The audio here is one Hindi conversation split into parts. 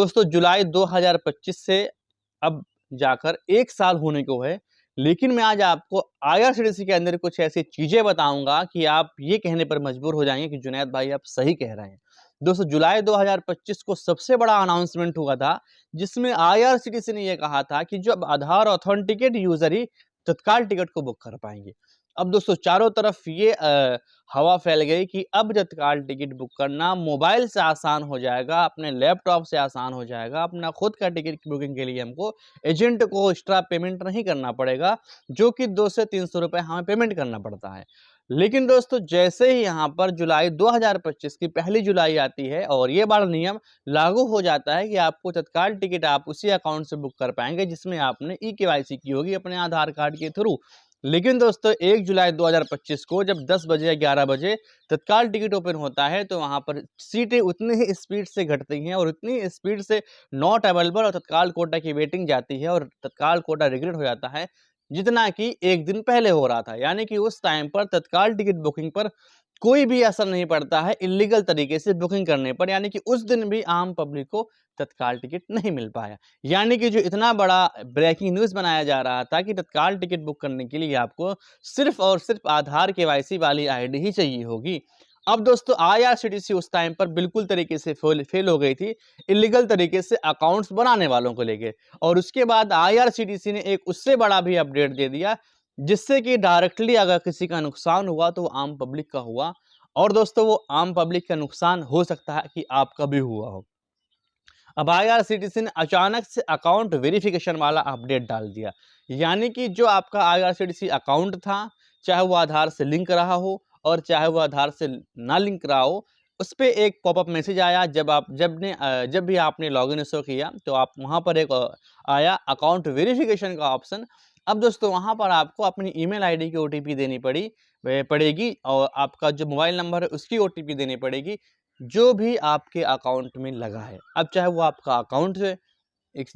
दोस्तों जुलाई 2025 से अब जाकर 1 साल होने को है, लेकिन मैं आज आपको आईआरसीटीसी के अंदर कुछ ऐसी चीज़ें बताऊँगा कि आप ये कहने पर मजबूर हो जाएँगे कि जुनैद भाई आप सही कह रहे हैं। दोस्तों जुलाई 2025 को सबसे बड़ा अनाउंसमेंट हुआ था, जिसमें आईआरसीटीसी ने ये कहा था कि जो अब आधार ऑथेंटिकेट यूज़र ही तत्काल टिकट को बुक कर पाएँगे। अब दोस्तों चारों तरफ ये हवा फैल गई कि अब तत्काल टिकट बुक करना मोबाइल से आसान हो जाएगा, अपने लैपटॉप से आसान हो जाएगा, अपना खुद का टिकट की बुकिंग के लिए हमको एजेंट को एक्स्ट्रा पेमेंट नहीं करना पड़ेगा, जो कि 2 से 300 रुपए हमें पेमेंट करना पड़ता है। लेकिन दोस्तों जैसे ही यहाँ पर जुलाई 2025 की पहली जुलाई आती है और ये वाला नियम लागू हो जाता है कि आपको तत्काल टिकट आप उसी अकाउंट से बुक कर पाएँगे जिसमें आपने ई-केवाईसी की होगी अपने आधार कार्ड के थ्रू। लेकिन दोस्तों 1 जुलाई 2025 को जब 10 बजे या 11 बजे तत्काल टिकट ओपन होता है तो वहाँ पर सीटें उतनी ही स्पीड से घटती हैं और उतनी स्पीड से नॉट अवेलेबल और तत्काल कोटा की वेटिंग जाती है और तत्काल कोटा रिग्रेट हो जाता है, जितना कि 1 दिन पहले हो रहा था। यानी कि उस टाइम पर तत्काल टिकट बुकिंग पर कोई भी असर नहीं पड़ता है इल्लीगल तरीके से बुकिंग करने पर, यानी कि उस दिन भी आम पब्लिक को तत्काल टिकट नहीं मिल पाया। यानी कि जो इतना बड़ा ब्रेकिंग न्यूज़ बनाया जा रहा था कि तत्काल टिकट बुक करने के लिए आपको सिर्फ़ और सिर्फ़ आधार केवाईसी वाली आईडी ही चाहिए होगी। अब दोस्तों आईआरसीटीसी उस टाइम पर बिल्कुल तरीके से फेल हो गई थी, इल्लीगल तरीके से अकाउंट्स बनाने वालों को लेके। और उसके बाद आईआरसीटीसी ने एक उससे बड़ा भी अपडेट दे दिया, जिससे कि डायरेक्टली अगर किसी का नुकसान हुआ तो वो आम पब्लिक का हुआ। और दोस्तों वो आम पब्लिक का नुकसान हो सकता है कि आपका भी हुआ हो। अब आईआरसीटीसी ने अचानक से अकाउंट वेरिफिकेशन वाला अपडेट डाल दिया। यानी कि जो आपका आईआरसीटीसी अकाउंट था, चाहे वो आधार से लिंक रहा हो और चाहे वो आधार से ना लिंक रहा हो, उस पे एक पॉपअप मैसेज आया जब भी आपने लॉगिन इसको किया तो आप वहाँ पर एक आया अकाउंट वेरिफिकेशन का ऑप्शन। अब दोस्तों वहाँ पर आपको अपनी ईमेल आईडी की ओटीपी देनी पड़ेगी और आपका जो मोबाइल नंबर है उसकी ओटीपी देनी पड़ेगी, जो भी आपके अकाउंट में लगा है। अब चाहे वो आपका अकाउंट जो है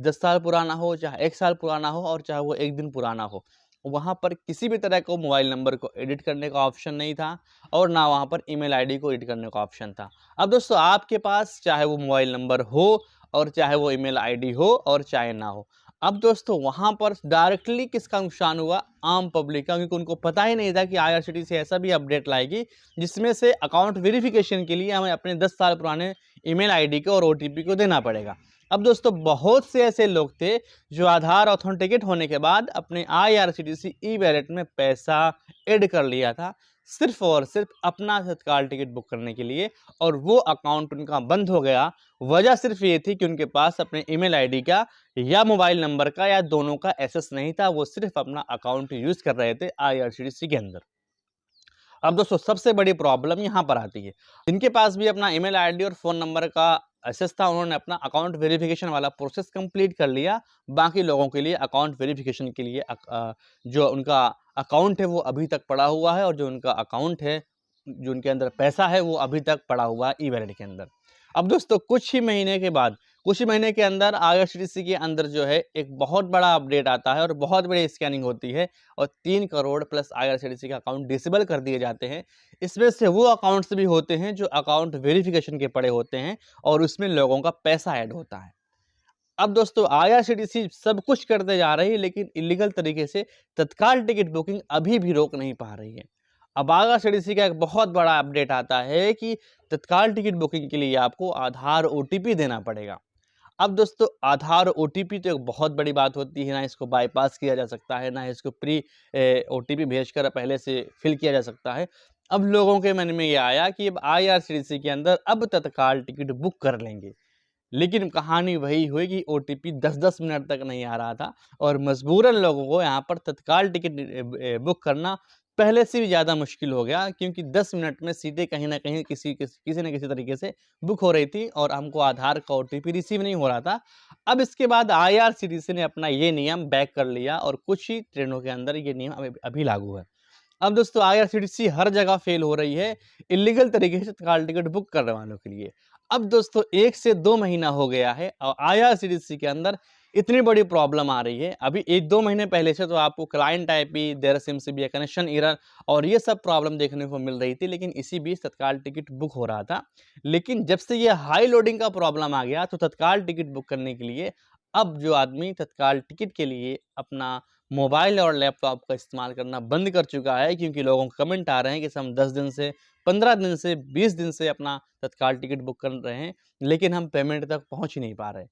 10 साल पुराना हो, चाहे 1 साल पुराना हो और चाहे वो 1 दिन पुराना हो, वहाँ पर किसी भी तरह को मोबाइल नंबर को एडिट करने का ऑप्शन नहीं था और ना वहाँ पर ईमेल आईडी को एडिट करने का ऑप्शन था। अब दोस्तों आपके पास चाहे वो मोबाइल नंबर हो और चाहे वो ईमेल आईडी हो और चाहे ना हो, अब दोस्तों वहाँ पर डायरेक्टली किसका नुकसान हुआ? आम पब्लिक का, क्योंकि उनको पता ही नहीं था कि आईआरसीटीसी ऐसा भी अपडेट लाएगी जिसमें से अकाउंट वेरिफिकेशन के लिए हमें अपने 10 साल पुराने ईमेल आईडी को और ओटीपी को देना पड़ेगा। अब दोस्तों बहुत से ऐसे लोग थे जो आधार ऑथेंटिकेट होने के बाद अपने आईआरसीटीसी ई वॉलेट में पैसा ऐड कर लिया था, सिर्फ और सिर्फ अपना तत्काल टिकट बुक करने के लिए, और वो अकाउंट उनका बंद हो गया। वजह सिर्फ ये थी कि उनके पास अपने ईमेल आईडी का या मोबाइल नंबर का या दोनों का एक्सेस नहीं था, वो सिर्फ अपना अकाउंट यूज कर रहे थे आईआरसीटीसी के अंदर। अब दोस्तों सबसे बड़ी प्रॉब्लम यहाँ पर आती है, जिनके पास भी अपना ईमेल आईडी और फ़ोन नंबर का एक्सेस था, उन्होंने अपना अकाउंट वेरिफिकेशन वाला प्रोसेस कंप्लीट कर लिया। बाकी लोगों के लिए अकाउंट वेरिफिकेशन के लिए जो उनका अकाउंट है वो अभी तक पड़ा हुआ है और जो उनका अकाउंट है, जो उनके अंदर पैसा है वो अभी तक पड़ा हुआ है ई वॉलेट के अंदर। अब दोस्तों कुछ ही महीने के अंदर आईआरसीटीसी के अंदर जो है एक बहुत बड़ा अपडेट आता है और बहुत बड़ी स्कैनिंग होती है और 3 करोड़ प्लस आईआरसीटीसी के अकाउंट डिसेबल कर दिए जाते हैं। इसमें से वो अकाउंट्स भी होते हैं जो अकाउंट वेरिफिकेशन के पड़े होते हैं और उसमें लोगों का पैसा ऐड होता है। अब दोस्तों आईआरसीटीसी सब कुछ करते जा रही है, लेकिन इलीगल तरीके से तत्काल टिकट बुकिंग अभी भी रोक नहीं पा रही है। अब आईआरसीटीसी का एक बहुत बड़ा अपडेट आता है कि तत्काल टिकट बुकिंग के लिए आपको आधार ओटीपी देना पड़ेगा। अब दोस्तों आधार ओटीपी तो एक बहुत बड़ी बात होती है, ना इसको बाईपास किया जा सकता है, ना इसको प्री ओटीपी भेजकर पहले से फिल किया जा सकता है। अब लोगों के मन में ये आया कि अब आईआरसीटीसी के अंदर अब तत्काल टिकट बुक कर लेंगे। लेकिन कहानी वही हुई कि ओटीपी 10-10 मिनट तक नहीं आ रहा था और मजबूरन लोगों को यहाँ पर तत्काल टिकट बुक करना पहले से भी ज़्यादा मुश्किल हो गया, क्योंकि 10 मिनट में सीटें कहीं न कहीं किसी न किसी तरीके से बुक हो रही थी और हमको आधार का ओटीपी रिसीव नहीं हो रहा था। अब इसके बाद आईआरसीटीसी ने अपना ये नियम बैक कर लिया और कुछ ही ट्रेनों के अंदर ये नियम अभी लागू है। अब दोस्तों आईआरसीटीसी हर जगह फेल हो रही है इल्लीगल तरीके से तत्काल टिकट बुक करने वालों के लिए। अब दोस्तों 1 से 2 महीना हो गया है और आईआरसीटीसी के अंदर इतनी बड़ी प्रॉब्लम आ रही है। अभी 1-2 महीने पहले से तो आपको client IP, there seems to be a connection error और ये सब प्रॉब्लम देखने को मिल रही थी, लेकिन इसी बीच तत्काल टिकट बुक हो रहा था। लेकिन जब से ये हाई लोडिंग का प्रॉब्लम आ गया, तो तत्काल टिकट बुक करने के लिए अब जो आदमी तत्काल टिकट के लिए अपना मोबाइल और लैपटॉप का इस्तेमाल करना बंद कर चुका है, क्योंकि लोगों के कमेंट आ रहे हैं कि हम 10 दिन से, 15 दिन से, 20 दिन से अपना तत्काल टिकट बुक कर रहे हैं, लेकिन हम पेमेंट तक पहुँच ही नहीं पा रहे।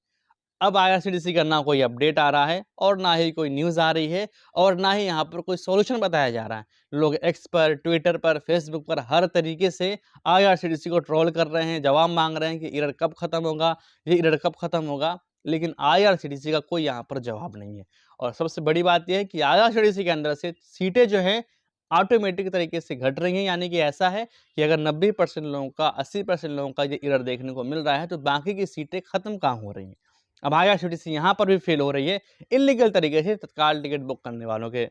अब आईआरसीटीसी का ना कोई अपडेट आ रहा है और ना ही कोई न्यूज़ आ रही है और ना ही यहाँ पर कोई सॉल्यूशन बताया जा रहा है। लोग एक्स पर, ट्विटर पर, फेसबुक पर हर तरीके से आईआरसीटीसी को ट्रोल कर रहे हैं, जवाब माँग रहे हैं कि एरर कब खत्म होगा, ये एरर कब खत्म होगा, लेकिन आईआरसीटीसी का कोई यहाँ पर जवाब नहीं है। और सबसे बड़ी बात ये है कि आईआरसीटीसी के अंदर से सीटें जो हैं ऑटोमेटिक तरीके से घट रही हैं, यानी कि ऐसा है कि अगर 90% लोगों का, 80% लोगों का ये एरर देखने को मिल रहा है, तो बाकी की सीटें खत्म कहाँ हो रही हैं। अब आईआरसीटीसी यहाँ पर भी फेल हो रही है इल्लीगल तरीके से तत्काल टिकट बुक करने वालों के,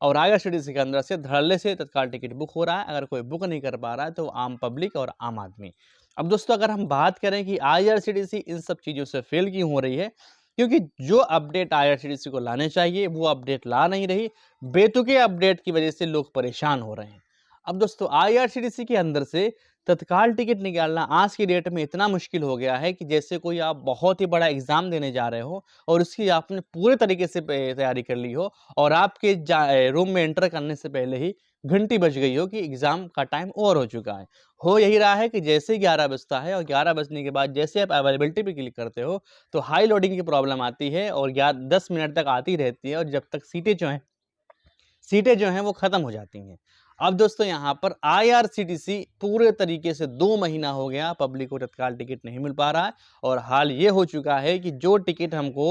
और आईआरसीटीसी के अंदर से धड़ल्ले से तत्काल टिकट बुक हो रहा है। अगर कोई बुक नहीं कर पा रहा है तो आम पब्लिक और आम आदमी। अब दोस्तों अगर हम बात करें कि आईआरसीटीसी इन सब चीज़ों से फेल क्यों हो रही है, क्योंकि जो अपडेट आईआरसीटीसी को लाने चाहिए वो अपडेट ला नहीं रही। बेतुके अपडेट की वजह से लोग परेशान हो रहे हैं। अब दोस्तों आईआरसीटीसी के अंदर से तत्काल टिकट निकालना आज की डेट में इतना मुश्किल हो गया है कि जैसे कोई आप बहुत ही बड़ा एग्जाम देने जा रहे हो और उसकी आपने पूरे तरीके से तैयारी कर ली हो और आपके रूम में एंटर करने से पहले ही घंटी बज गई हो कि एग्जाम का टाइम ओवर हो चुका है। हो यही रहा है कि जैसे ही 11 बजता है और 11 बजने के बाद जैसे आप अवेलेबिलिटी पे क्लिक करते हो तो हाई लोडिंग की प्रॉब्लम आती है और 10 मिनट तक आती रहती है और जब तक सीटें जो हैं वो खत्म हो जाती हैं। अब दोस्तों यहाँ पर आईआरसीटीसी पूरे तरीके से 2 महीना हो गया पब्लिक को तत्काल टिकट नहीं मिल पा रहा है और हाल ये हो चुका है कि जो टिकट हमको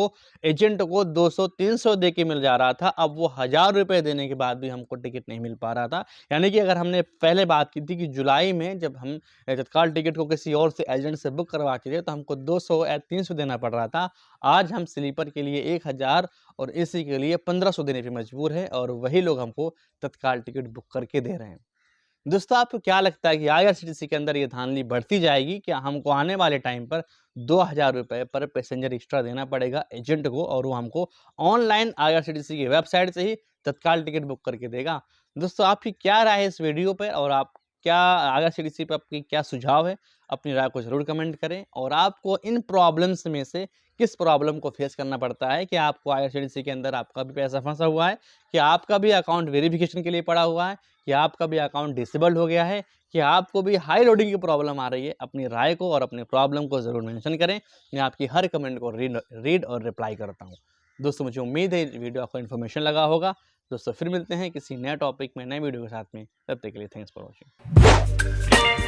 एजेंट को 200-300 दे के मिल जा रहा था, अब वो 1000 रुपए देने के बाद भी हमको टिकट नहीं मिल पा रहा था। यानी कि अगर हमने पहले बात की थी कि जुलाई में जब हम तत्काल टिकट को किसी और से एजेंट से बुक करवाते थे तो हमको 200 या 300 देना पड़ रहा था। आज हम स्लीपर के लिए 1000 और एसी के लिए 1500 देने पे मजबूर हैं और वही लोग हमको तत्काल टिकट बुक करके दे रहे हैं। दोस्तों आपको क्या लगता है कि आईआरसीटीसी के अंदर ये धांधली बढ़ती जाएगी? क्या हमको आने वाले टाइम पर 2000 रुपए पर पैसेंजर एक्स्ट्रा देना पड़ेगा एजेंट को और वो हमको ऑनलाइन आईआरसीटीसी की वेबसाइट से ही तत्काल टिकट बुक करके देगा? दोस्तों आपकी क्या राय है इस वीडियो पे और आप क्या आईआरसीटीसी पे आपकी क्या सुझाव है? अपनी राय को ज़रूर कमेंट करें और आपको इन प्रॉब्लम्स में से किस प्रॉब्लम को फेस करना पड़ता है कि आपको आईआरसीटीसी के अंदर आपका भी पैसा फंसा हुआ है, कि आपका भी अकाउंट वेरिफिकेशन के लिए पड़ा हुआ है, कि आपका भी अकाउंट डिसेबल्ड हो गया है, कि आपको भी हाई लोडिंग की प्रॉब्लम आ रही है? अपनी राय को और अपनी प्रॉब्लम को ज़रूर मेंशन करें। मैं आपकी हर कमेंट को रीड और रिप्लाई करता हूँ। दोस्तों मुझे उम्मीद है वीडियो आपको इन्फॉर्मेशन लगा होगा। दोस्तों फिर मिलते हैं किसी नए टॉपिक में, नए वीडियो के साथ में। तब तक के लिए थैंक्स फॉर वॉचिंग।